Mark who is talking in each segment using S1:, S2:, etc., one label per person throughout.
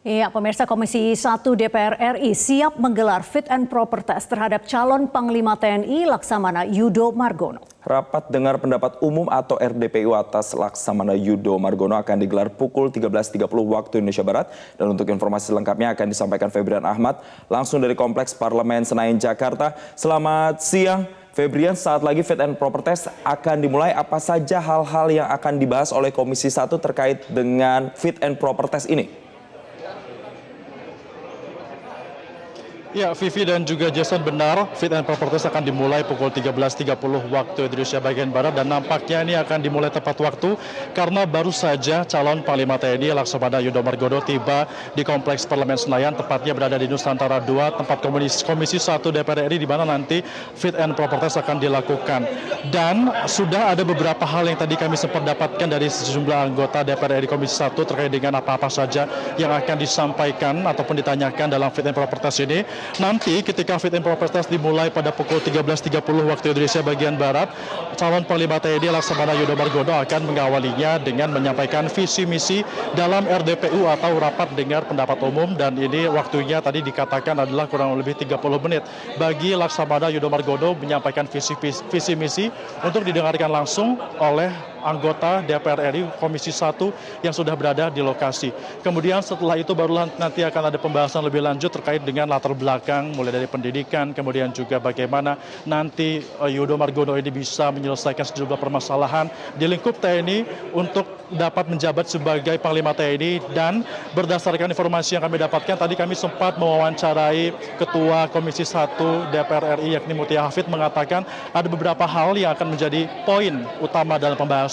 S1: Ya, pemirsa Komisi 1 DPR RI siap menggelar fit and proper test terhadap calon Panglima TNI Laksamana Yudo Margono.
S2: Rapat dengar pendapat umum atau RDPU atas Laksamana Yudo Margono akan digelar pukul 13.30 waktu Indonesia Barat. Dan untuk informasi lengkapnya akan disampaikan Febrian Ahmad langsung dari Kompleks Parlemen Senayan, Jakarta. Selamat siang, Febrian. Saat lagi fit and proper test akan dimulai. Apa saja hal-hal yang akan dibahas oleh Komisi 1 terkait dengan fit and proper test ini?
S3: Ya, Vivi dan juga Jason, benar, fit and proper test akan dimulai pukul 13.30 waktu Indonesia bagian Barat, dan nampaknya ini akan dimulai tepat waktu karena baru saja calon Panglima TNI Laksamana Yudo Margono tiba di Kompleks Parlemen Senayan, tepatnya berada di Nusantara 2, tempat Komisi 1 DPR RI, di mana nanti fit and proper test akan dilakukan. Dan sudah ada beberapa hal yang tadi kami sempat dapatkan dari sejumlah anggota DPR RI Komisi 1 terkait dengan apa-apa saja yang akan disampaikan ataupun ditanyakan dalam fit and proper test ini. Nanti ketika fit and proper test dimulai pada pukul 13.30 waktu Indonesia bagian Barat, calon Panglima TNI Laksamana Yudo Margono akan mengawalinya dengan menyampaikan visi misi dalam RDPU atau rapat dengar pendapat umum, dan ini waktunya tadi dikatakan adalah kurang lebih 30 menit bagi Laksamana Yudo Margono menyampaikan visi misi untuk didengarkan langsung oleh anggota DPR RI Komisi 1 yang sudah berada di lokasi. Kemudian setelah itu barulah nanti akan ada pembahasan lebih lanjut terkait dengan latar belakang, mulai dari pendidikan, kemudian juga bagaimana nanti Yudo Margono ini bisa menyelesaikan sejumlah permasalahan di lingkup TNI untuk dapat menjabat sebagai Panglima TNI. Dan berdasarkan informasi yang kami dapatkan, tadi kami sempat mewawancarai Ketua Komisi 1 DPR RI yakni Mutia Hafid, mengatakan ada beberapa hal yang akan menjadi poin utama dalam pembahasan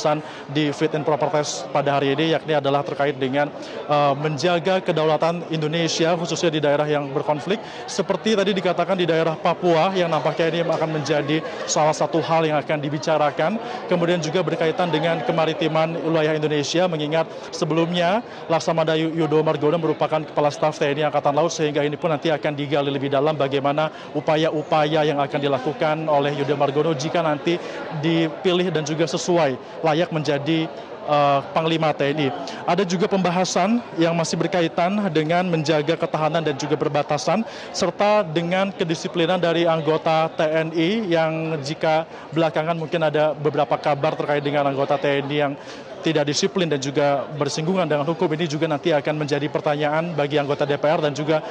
S3: di fit and proper test pada hari ini, yakni adalah terkait dengan menjaga kedaulatan Indonesia khususnya di daerah yang berkonflik, seperti tadi dikatakan di daerah Papua yang nampaknya ini akan menjadi salah satu hal yang akan dibicarakan. Kemudian juga berkaitan dengan kemaritiman wilayah Indonesia, mengingat sebelumnya Laksamana Yudo Margono merupakan Kepala Staf TNI Angkatan Laut, sehingga ini pun nanti akan digali lebih dalam bagaimana upaya-upaya yang akan dilakukan oleh Yudo Margono jika nanti dipilih dan juga sesuai layak menjadi Panglima TNI. Ada juga pembahasan yang masih berkaitan dengan menjaga ketahanan dan juga perbatasan, serta dengan kedisiplinan dari anggota TNI yang jika belakangan mungkin ada beberapa kabar terkait dengan anggota TNI yang tidak disiplin dan juga bersinggungan dengan hukum. Ini juga nanti akan menjadi pertanyaan bagi anggota DPR, dan juga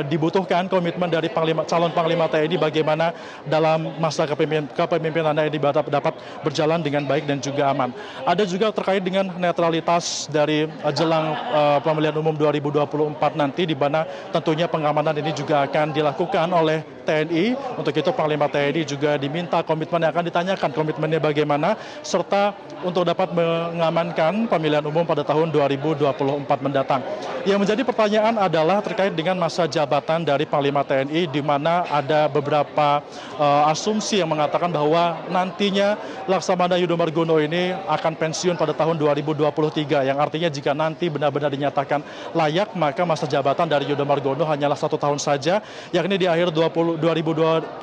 S3: dibutuhkan komitmen dari calon Panglima TNI bagaimana dalam masa kepemimpinannya ini dapat berjalan dengan baik dan juga aman. Ada juga terkait dengan netralitas dari jelang pemilihan umum 2024 nanti, di mana tentunya pengamanan ini juga akan dilakukan oleh TNI. Untuk itu Panglima TNI juga diminta komitmen yang akan ditanyakan, komitmennya bagaimana, serta untuk dapat mengamankan pemilihan umum pada tahun 2024 mendatang. Yang menjadi pertanyaan adalah terkait dengan masa jabatan dari Panglima TNI, di mana ada beberapa asumsi yang mengatakan bahwa nantinya Laksamana Yudo Margono ini akan pensiun pada tahun 2023, yang artinya jika nanti benar-benar dinyatakan layak, maka masa jabatan dari Yudo Margono hanyalah 1 tahun saja, yakni di akhir 2022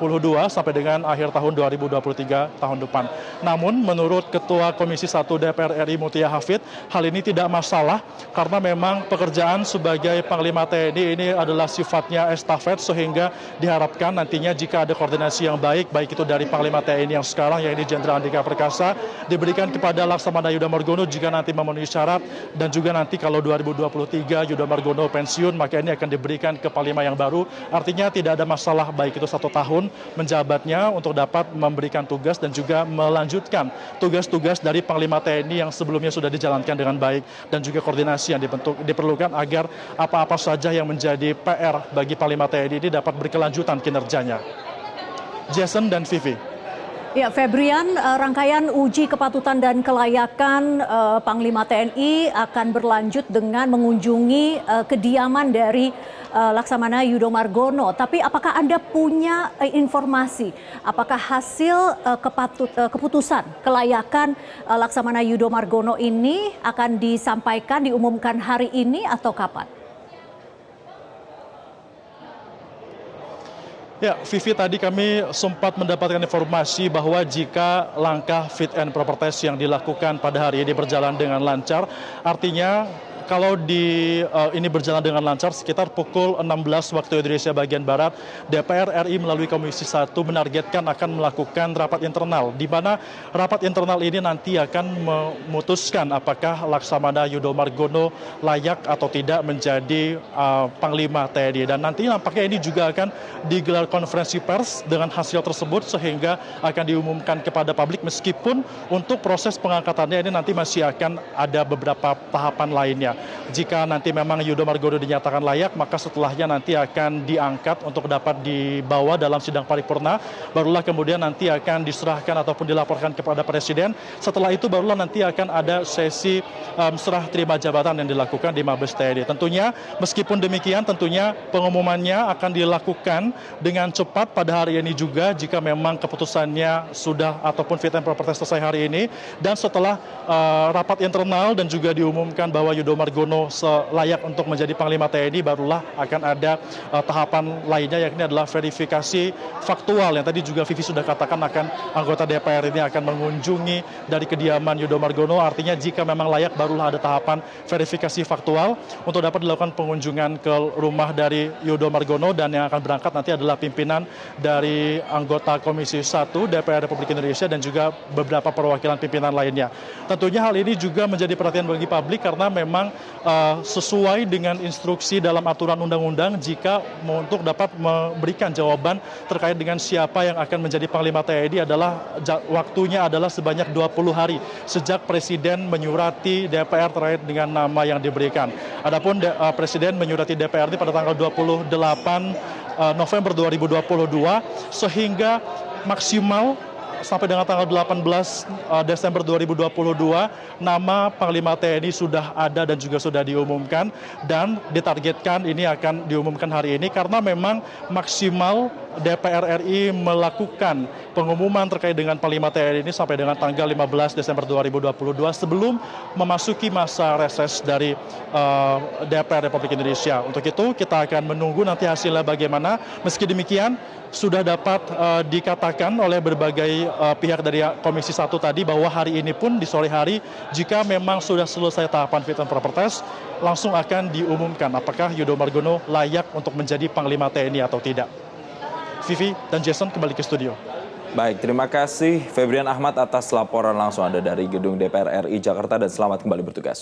S3: sampai dengan akhir tahun 2023 tahun depan. Namun menurut Ketua Komisi 1 DPR RI Mutia Hafid, hal ini tidak masalah karena memang pekerjaan sebagai Panglima TNI ini adalah sifatnya estafet, sehingga diharapkan nantinya jika ada koordinasi yang baik itu dari Panglima TNI yang sekarang, yaitu Jenderal Andika Perkasa, diberikan kepada Laksamana Yudo Margono jika nanti memenuhi syarat, dan juga nanti kalau 2023 Yudo Margono pensiun, maka ini akan diberikan ke Panglima yang baru. Artinya tidak ada masalah baik itu 1 tahun menjabatnya untuk dapat memberikan tugas dan juga melanjutkan tugas-tugas dari Panglima TNI yang sebelumnya sudah dijalankan dengan baik, dan juga koordinasi yang diperlukan agar apa-apa saja yang menjadi PR bagi Panglima TNI ini dapat berkelanjutan kinerjanya. Jason dan Vivi.
S1: Ya, Febrian, rangkaian uji kepatutan dan kelayakan Panglima TNI akan berlanjut dengan mengunjungi kediaman dari Laksamana Yudo Margono. Tapi apakah Anda punya informasi apakah hasil keputusan kelayakan Laksamana Yudo Margono ini akan disampaikan, diumumkan hari ini atau kapan?
S3: Ya, Vivi, tadi kami sempat mendapatkan informasi bahwa jika langkah fit and proper test yang dilakukan pada hari ini berjalan dengan lancar, artinya kalau ini berjalan dengan lancar sekitar pukul 16 waktu Indonesia bagian Barat, DPR RI melalui Komisi 1 menargetkan akan melakukan rapat internal, di mana rapat internal ini nanti akan memutuskan apakah Laksamana Yudho Margono layak atau tidak menjadi Panglima TNI. Dan nanti nampaknya ini juga akan digelar konferensi pers dengan hasil tersebut sehingga akan diumumkan kepada publik, meskipun untuk proses pengangkatannya ini nanti masih akan ada beberapa tahapan lainnya. Jika nanti memang Yudho Margono dinyatakan layak, maka setelahnya nanti akan diangkat untuk dapat dibawa dalam sidang paripurna, barulah kemudian nanti akan diserahkan ataupun dilaporkan kepada Presiden. Setelah itu barulah nanti akan ada sesi serah terima jabatan yang dilakukan di Mabes TNI. Tentunya meskipun demikian, tentunya pengumumannya akan dilakukan dengan cepat pada hari ini juga jika memang keputusannya sudah ataupun fit and proper test selesai hari ini. Dan setelah rapat internal dan juga diumumkan bahwa Yudho Margono layak untuk menjadi Panglima TNI, barulah akan ada tahapan lainnya, yakni adalah verifikasi faktual yang tadi juga Vivi sudah katakan akan anggota DPR ini akan mengunjungi dari kediaman Yudho Margono. Artinya jika memang layak barulah ada tahapan verifikasi faktual untuk dapat dilakukan pengunjungan ke rumah dari Yudho Margono, dan yang akan berangkat nanti adalah pimpinan dari anggota Komisi 1 DPR Republik Indonesia dan juga beberapa perwakilan pimpinan lainnya. Tentunya hal ini juga menjadi perhatian bagi publik karena memang sesuai dengan instruksi dalam aturan undang-undang, jika untuk dapat memberikan jawaban terkait dengan siapa yang akan menjadi Panglima TNI adalah waktunya adalah sebanyak 20 hari sejak Presiden menyurati DPR terkait dengan nama yang diberikan. Adapun Presiden menyurati DPR ini pada tanggal 28 November 2022 sehingga maksimal sampai dengan tanggal 18 Desember 2022 nama Panglima TNI sudah ada dan juga sudah diumumkan, dan ditargetkan ini akan diumumkan hari ini karena memang maksimal DPR RI melakukan pengumuman terkait dengan Panglima TNI ini sampai dengan tanggal 15 Desember 2022 sebelum memasuki masa reses dari DPR Republik Indonesia. Untuk itu kita akan menunggu nanti hasilnya bagaimana. Meski demikian sudah dapat dikatakan oleh berbagai pihak dari Komisi 1 tadi bahwa hari ini pun di sore hari jika memang sudah selesai tahapan fit and proper test, langsung akan diumumkan apakah Yudho Margono layak untuk menjadi Panglima TNI atau tidak. Vivi dan Jason kembali ke studio.
S2: Baik, terima kasih Febrian Ahmad atas laporan langsung Anda dari Gedung DPR RI Jakarta, dan selamat kembali bertugas.